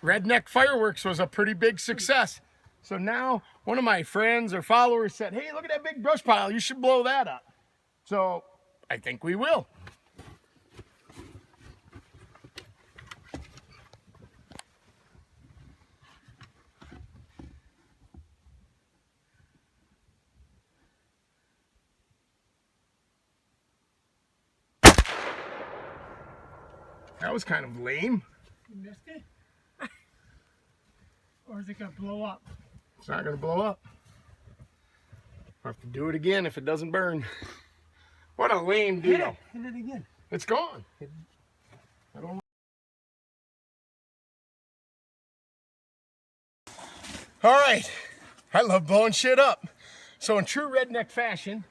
Redneck Fireworks was a pretty big success. So now one of my friends or followers said, hey, look at that big brush pile. You should blow that up. So I think we will. That was kind of lame. You missed it? Or is it going to blow up? It's not going to blow up. I'll have to do it again if it doesn't burn. What a lame deal. Hit it again. It's gone. I don't know. All right. I love blowing shit up. So in true redneck fashion,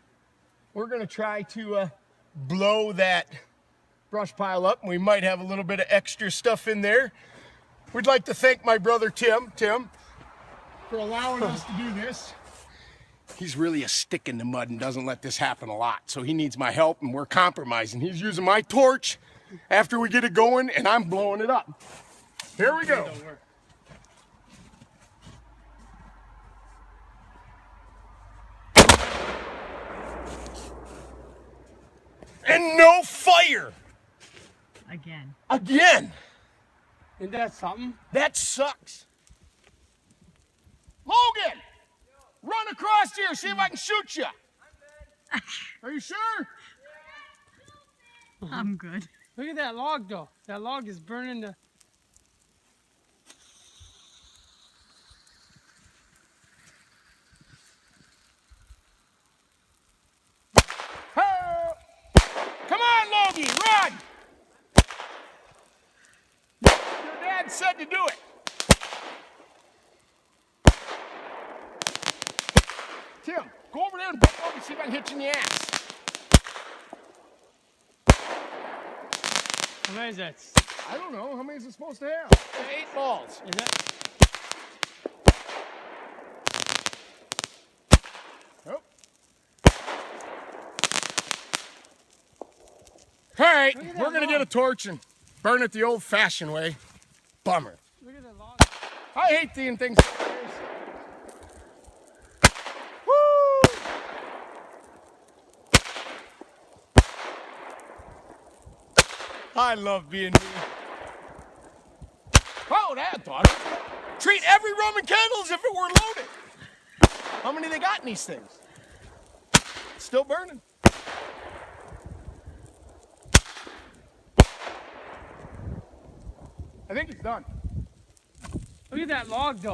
we're going to try to blow that brush pile up. We might have a little bit of extra stuff in there. We'd like to thank my brother Tim, for allowing us to do this. He's really a stick in the mud and doesn't let this happen a lot. So he needs my help and we're compromising. He's using my torch after we get it going and I'm blowing it up. Here we go. And no fire. Again. Isn't that something? That sucks. Logan, run across here, see if I can shoot you. Are you sure? I'm good. Look at that log, though. That log is burning the... Hey! Come on, Logie, run! Your dad said to do it. Tim, go over there and bump over and see if I can hit you in the ass. How many is that? I don't know. How many is it supposed to have? 8 balls. Is that... Oh. All right, we're going to get a torch and burn it the old-fashioned way. Bummer. Look at that log. I hate seeing things like this. Woo! I love being me. Oh, that thought. Treat every Roman candle as if it were loaded. How many they got in these things? Still burning. I think it's done. Look at that log, though.